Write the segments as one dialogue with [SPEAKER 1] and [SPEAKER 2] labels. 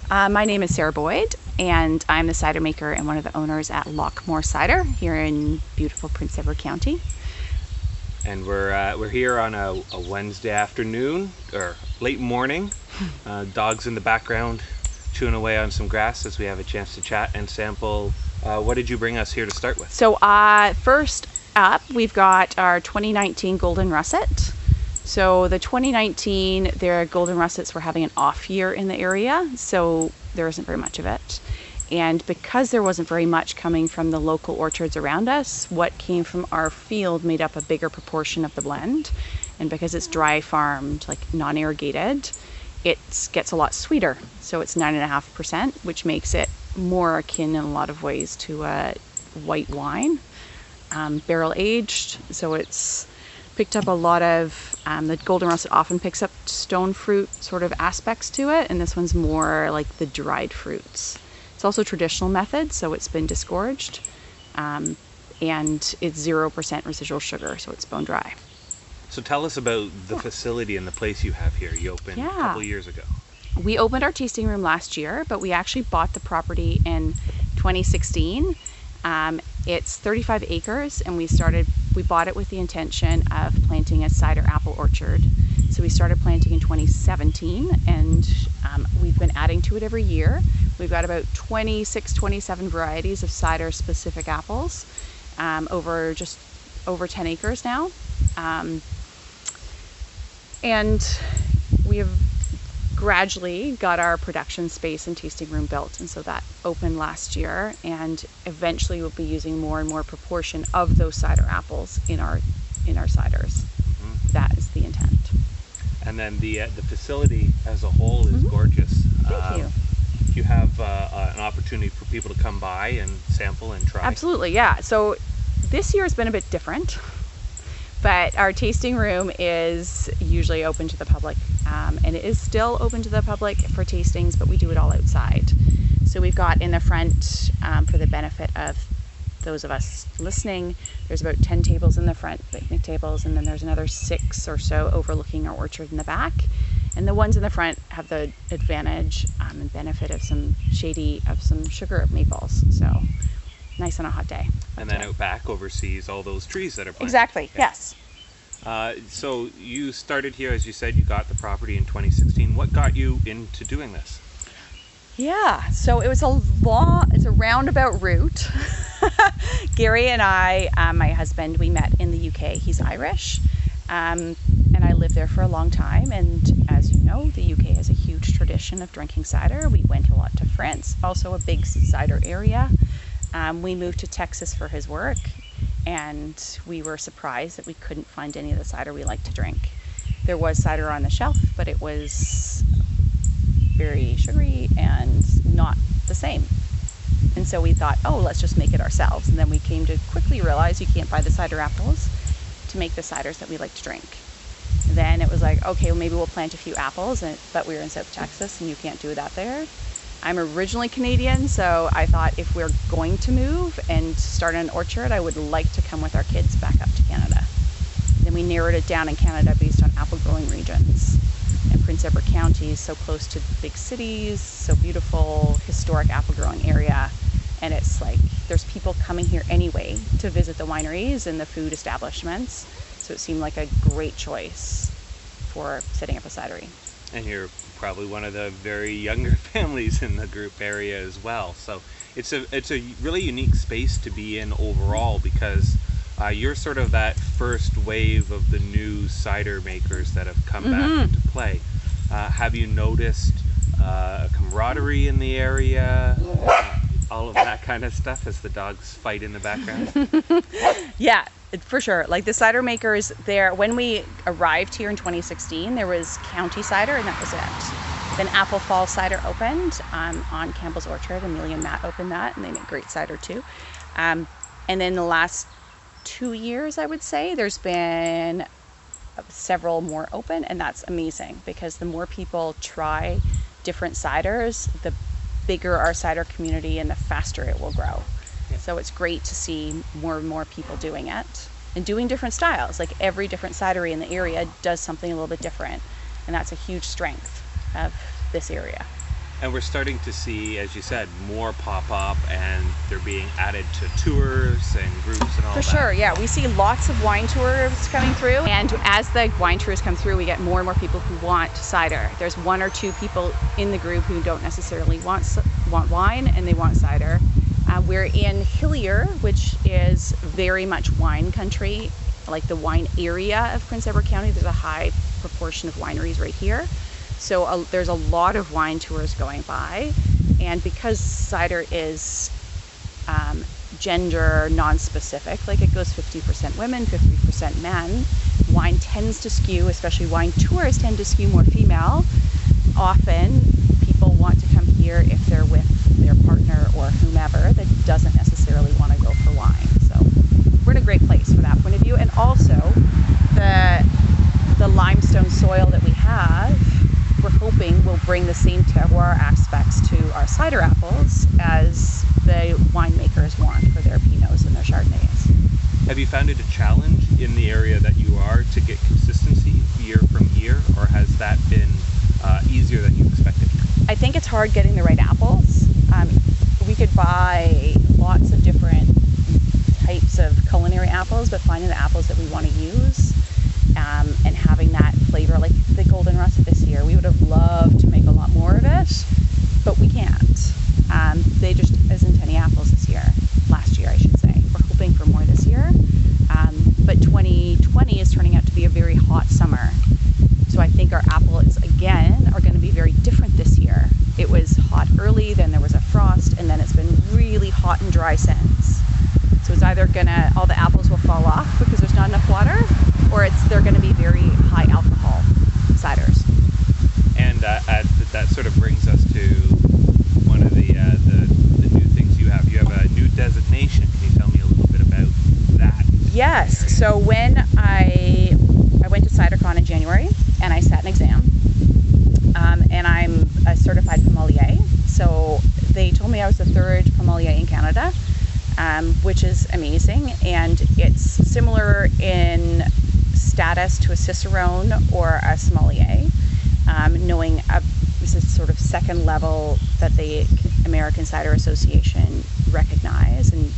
[SPEAKER 1] My name is Sarah Boyd, and I'm the cider maker and one of the owners at Loch Mor Cider here in beautiful Prince Edward County.
[SPEAKER 2] And we're here on a Wednesday afternoon or late morning. Dogs in the background chewing away on some grass as we have a chance to chat and sample. What did you bring us here to start with?
[SPEAKER 1] So first up, we've got our 2019 Golden Russet. So the 2019, their Golden Russets were having an off year in the area, so there isn't very much of it. And because there wasn't very much coming from the local orchards around us, what came from our field made up a bigger proportion of the blend. And because it's dry farmed, like non-irrigated, it gets a lot sweeter. So it's 9.5%, which makes it more akin in a lot of ways to a white wine. Barrel aged, so it's picked up a lot of, the Golden Russet often picks up stone fruit sort of aspects to it, and this one's more like the dried fruits. It's also a traditional method, so it's been disgorged, and it's 0% residual sugar, so it's bone dry.
[SPEAKER 2] So tell us about the facility and the place you have here. You opened a couple years ago.
[SPEAKER 1] We opened our tasting room last year, but we actually bought the property in 2016. It's 35 acres, and we bought it with the intention of planting a cider apple orchard. So we started planting in 2017, and we've been adding to it every year. We've got about 26, 27 varieties of cider specific apples, over 10 acres now. And we have gradually got our production space and tasting room built, and so that opened last year, and eventually we'll be using more and more proportion of those cider apples in our ciders. Mm-hmm. That is the intent.
[SPEAKER 2] And then the facility as a whole is gorgeous.
[SPEAKER 1] Thank you.
[SPEAKER 2] You have an opportunity for people to come by and sample and try.
[SPEAKER 1] Absolutely, yeah. So this year has been a bit different, but our tasting room is usually open to the public, and it is still open to the public for tastings, but we do it all outside. So we've got in the front, for the benefit of those of us listening, there's about 10 tables in the front, picnic tables, and then there's another 6 or so overlooking our orchard in the back. And the ones in the front have the advantage and benefit of some sugar maples. So nice on a hot day.
[SPEAKER 2] And then out back oversees all those trees that are planted.
[SPEAKER 1] Exactly, yeah. Yes.
[SPEAKER 2] So you started here, as you said, you got the property in 2016. What got you into doing this?
[SPEAKER 1] Yeah, so it's a roundabout route. Gary and I, my husband, we met in the UK. He's Irish, and I lived there for a long time. And as you know, the UK has a huge tradition of drinking cider. We went a lot to France, also a big cider area. We moved to Texas for his work, and we were surprised that we couldn't find any of the cider we like to drink. There was cider on the shelf, but it was very sugary and not the same. And so we thought, oh, let's just make it ourselves. And then we came to quickly realize you can't buy the cider apples to make the ciders that we like to drink. Then it was like, okay, well, maybe we'll plant a few apples, but we were in South Texas and you can't do that there. I'm originally Canadian, so I thought if we're going to move and start an orchard, I would like to come with our kids back up to Canada. Then we narrowed it down in Canada based on apple growing regions. And Prince Edward County is so close to big cities, so beautiful, historic apple growing area. And it's like, there's people coming here anyway to visit the wineries and the food establishments. So it seemed like a great choice for setting up a cidery.
[SPEAKER 2] And you're probably one of the very younger families in the group area as well. So it's a really unique space to be in overall, because you're sort of that first wave of the new cider makers that have come back into play. Have you noticed a camaraderie in the area? All of that kind of stuff as the dogs fight in the background?
[SPEAKER 1] Yeah, for sure. Like the cider makers there, when we arrived here in 2016, there was County Cider, and that was it. Then Apple Fall Cider opened on Campbell's Orchard. Amelia and Matt opened that, and they make great cider too. And then the last 2 years, I would say, there's been several more open, and that's amazing, because the more people try different ciders, the bigger our cider community and the faster it will grow. Yeah. So it's great to see more and more people doing it and doing different styles. Like every different cidery in the area does something a little bit different, and that's a huge strength of this area.
[SPEAKER 2] And we're starting to see, as you said, more pop up, and they're being added to tours and groups and all
[SPEAKER 1] For
[SPEAKER 2] that.
[SPEAKER 1] sure, yeah. We see lots of wine tours coming through, and as the wine tours come through, we get more and more people who want cider. There's one or two people in the group who don't necessarily want wine, and they want cider. We're in Hillier, which is very much wine country, like the wine area of Prince Edward County. There's a high proportion of wineries right here. So there's a lot of wine tours going by, and because cider is gender non-specific, like it goes 50% women, 50% men, wine tends to skew, especially wine tours tend to skew more female. Often people want to come here if they're with their partner or whomever that doesn't necessarily want to go for wine. So we're in a great place from that point of view, and also the limestone soil that we have, we're hoping will bring the same terroir aspects to our cider apples as the winemakers want for their Pinots and their Chardonnays.
[SPEAKER 2] Have you found it a challenge in the area that you are to get consistency year from year, or has that been easier than you expected?
[SPEAKER 1] I think it's hard getting the right apples. We could buy lots of different types of culinary apples, but finding the apples that we want to use and having that flavor, like the Golden Rust this year, we would have loved to make a lot more of it, but we can't. They just isn't any apples this year. Last year, I should say. We're hoping for more this year, but 2020 is turning out to be a very hot summer. So I think our apples, again, are going to be very different this year. It was hot early, then there was a frost, and then it's been really hot and dry since. So it's either all the apples will fall off because there's not enough water, or they're going to be very high alcohol ciders.
[SPEAKER 2] And that sort of brings us to one of the new things you have. You have a new designation. Can you tell me a little bit about that?
[SPEAKER 1] Yes. So when I went to CiderCon in January, and I sat an exam, and I'm a certified sommelier. So they told me I was the third sommelier in Canada, which is amazing, and it's similar in status to a cicerone or a sommelier, knowing this is sort of second level that the American Cider Association recognize, and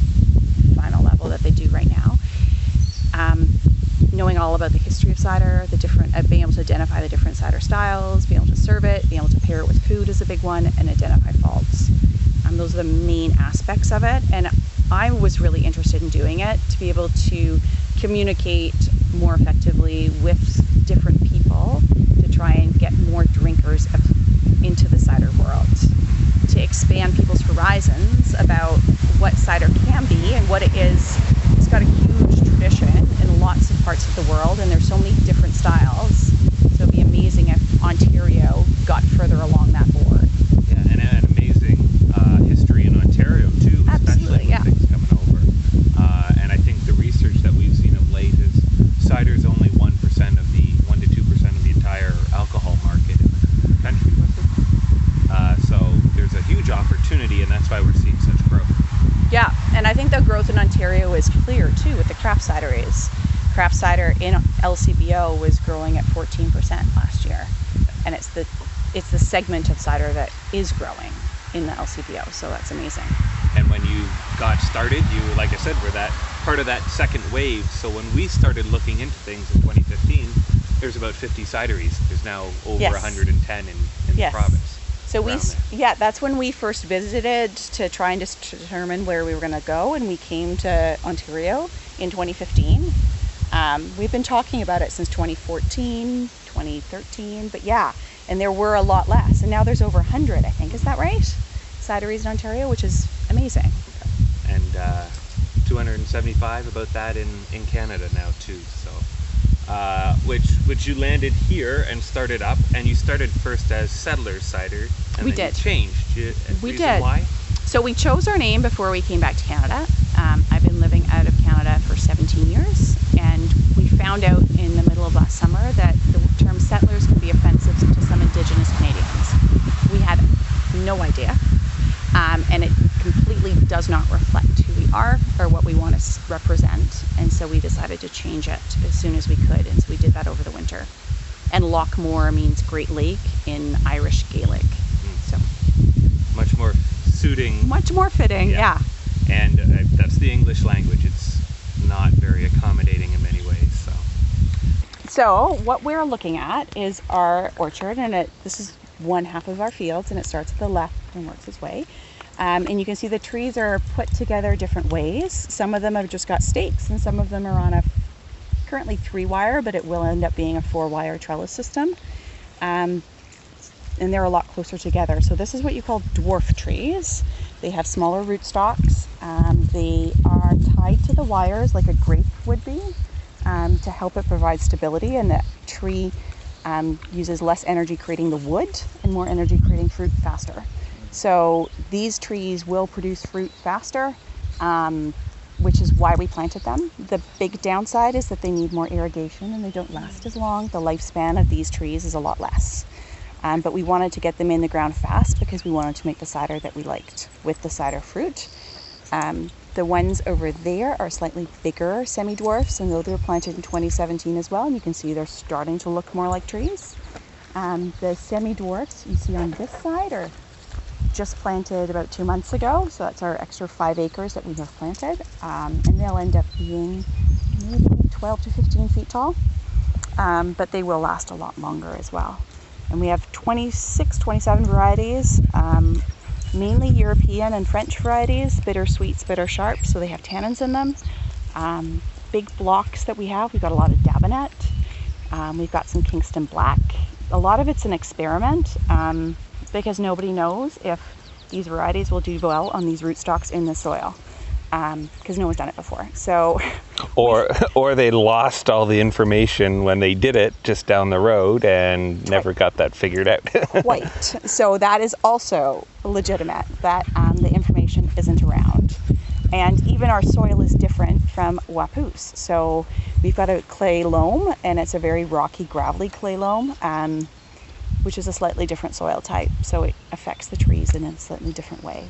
[SPEAKER 1] final level that they do right now. Knowing all about the history of cider, being able to identify the different cider styles, being able to serve it, being able to pair it with food is a big one, and identify faults. Those are the main aspects of it, and I was really interested in doing it to be able to communicate more effectively with different people to try and get more drinkers into the cider world, to expand people's horizons about what cider can be and what it is. It's got a huge tradition in lots of parts of the world, and there's so many different styles. So it'd be amazing if Ontario got further along that board.
[SPEAKER 2] Yeah, and an amazing history in Ontario too,
[SPEAKER 1] Absolutely,
[SPEAKER 2] especially with things coming over. And I think the research that we've seen of late is cider is only 1% of the 1 to 2% of the entire alcohol market in the country. So there's a huge opportunity, and that's why we're seeing such growth.
[SPEAKER 1] Yeah, and I think the growth in Ontario is clear too with the craft cideries. Craft cider in LCBO was growing at 14% last year, and it's the segment of cider that is growing in the LCBO, so that's amazing.
[SPEAKER 2] And when you got started, you, like I said, were that part of that second wave. So when we started looking into things in 2015, there's about 50 cideries. There's now over 110 in the province.
[SPEAKER 1] So that's when we first visited to try and just determine where we were going to go, and we came to Ontario in 2015. We've been talking about it since 2014, 2013, but yeah, and there were a lot less, and now there's over 100, I think. Is that right? Cideries in Ontario, which is amazing.
[SPEAKER 2] And 275 about that in Canada now too. So, which you landed here and started up, and you started first as Settlers Cider, and
[SPEAKER 1] we
[SPEAKER 2] then
[SPEAKER 1] did.
[SPEAKER 2] You changed.
[SPEAKER 1] We did.
[SPEAKER 2] Why?
[SPEAKER 1] So we chose our name before we came back to Canada. I've been living out of Canada for 17 years, and we found out in the middle of last summer that the term settlers can be offensive to some Indigenous Canadians. We had no idea, and it completely does not reflect who we are or what we want to represent, and so we decided to change it as soon as we could, and so we did that over the winter. And Loch Mor means Great Lake in Irish Gaelic. So
[SPEAKER 2] suiting.
[SPEAKER 1] Much more fitting, yeah.
[SPEAKER 2] And that's the English language. It's not very accommodating in many ways.
[SPEAKER 1] So what we're looking at is our orchard, and this is one half of our fields, and it starts at the left and works its way. And you can see the trees are put together different ways. Some of them have just got stakes, and some of them are on a currently 3-wire, but it will end up being a 4-wire trellis system. And they're a lot closer together. So this is what you call dwarf trees. They have smaller rootstocks. They are tied to the wires like a grape would be, to help it provide stability, and the tree uses less energy creating the wood and more energy creating fruit faster. So these trees will produce fruit faster, which is why we planted them. The big downside is that they need more irrigation and they don't last as long. The lifespan of these trees is a lot less. But we wanted to get them in the ground fast because we wanted to make the cider that we liked with the cider fruit. The ones over there are slightly bigger semi-dwarfs, and though they were planted in 2017 as well, and you can see they're starting to look more like trees. The semi-dwarfs you see on this side are just planted about 2 months ago, so that's our extra 5 acres that we have planted, and they'll end up being maybe 12 to 15 feet tall, but they will last a lot longer as well. And we have 27 varieties, mainly European and French varieties, bitter sweets, bitter sharp, so they have tannins in them. Big blocks that we've got a lot of Dabinet. We've got some Kingston Black. A lot of it's an experiment, because nobody knows if these varieties will do well on these rootstocks in the soil, because no one's done it before. So,
[SPEAKER 3] or they lost all the information when they did it just down the road and never got that figured out.
[SPEAKER 1] Quite. So that is also legitimate, that the information isn't around. And even our soil is different from Wapoos. So we've got a clay loam, and it's a very rocky, gravelly clay loam, which is a slightly different soil type. So it affects the trees in a slightly different way.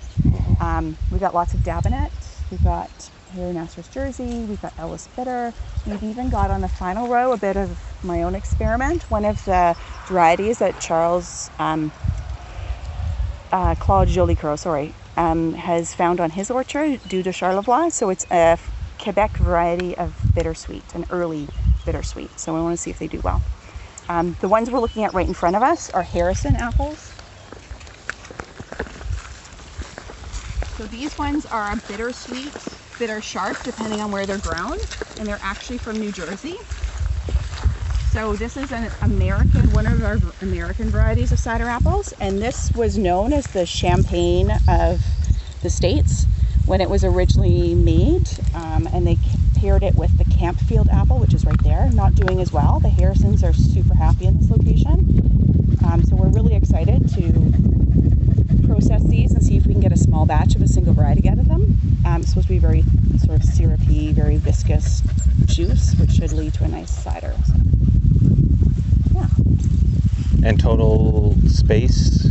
[SPEAKER 1] We've got lots of Dabinet. We've got Harry Nasser's Jersey. We've got Ellis Bitter. We've even got on the final row a bit of my own experiment. One of the varieties that Charles Claude Jolicoeur, has found on his orchard, Due de Charlevoix. So it's a Quebec variety of bittersweet, an early bittersweet. So we want to see if they do well. The ones we're looking at right in front of us are Harrison apples. So these ones are a bittersweet, bitter sharp, depending on where they're grown, and they're actually from New Jersey. So this is one of our American varieties of cider apples, and this was known as the champagne of the States when it was originally made, and they paired it with the Campfield apple, which is right there, not doing as well. The Harrisons are super happy in this location, so we're really excited to process these and see if we can get a small batch of a single variety out of them. It's supposed to be very sort of syrupy, very viscous juice, which should lead to a nice cider. So, yeah.
[SPEAKER 3] And total space?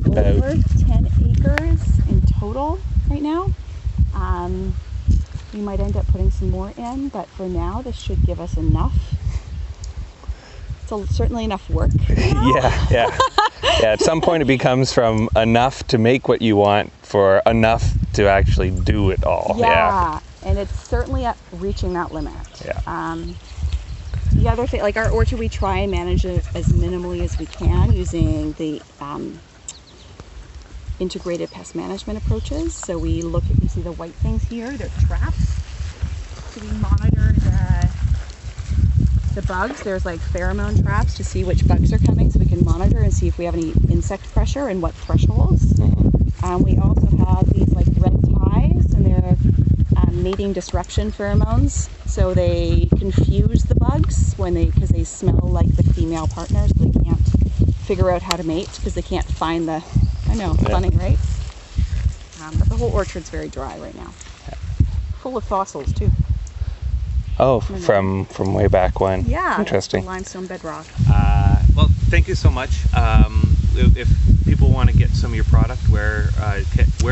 [SPEAKER 1] Over 10 acres in total right now. We might end up putting some more in, but for now this should give us enough. It's certainly enough work.
[SPEAKER 3] Yeah. At some point it becomes from enough to make what you want for enough to actually do it all.
[SPEAKER 1] Yeah. And it's certainly at reaching that limit.
[SPEAKER 3] Yeah.
[SPEAKER 1] The other thing, like our orchard, we try and manage it as minimally as we can using the integrated pest management approaches. So we look at, you see the white things here, they're traps. So we monitor the bugs. There's like pheromone traps to see which bugs are coming, so we can monitor and see if we have any insect pressure and what thresholds. We also have these like red ties, and they're mating disruption pheromones. So they confuse the bugs because they smell like the female partner, so they can't figure out how to mate because they can't find the. I know, funny, right? But the whole orchard's very dry right now. Full of fossils too.
[SPEAKER 3] Oh, from way back when.
[SPEAKER 1] Yeah.
[SPEAKER 3] Interesting.
[SPEAKER 1] Limestone bedrock.
[SPEAKER 2] Well, thank you so much. If people want to get some of your product, where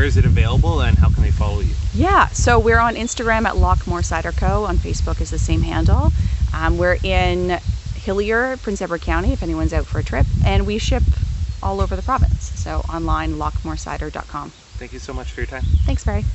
[SPEAKER 2] is it available, and how can they follow you?
[SPEAKER 1] Yeah, so we're on Instagram at Loch Mor Cider Co. On Facebook is the same handle. We're in Hillier, Prince Edward County, if anyone's out for a trip, and we ship all over the province. So online, lochmorcider.com.
[SPEAKER 2] Thank you so much for your time.
[SPEAKER 1] Thanks, Barry.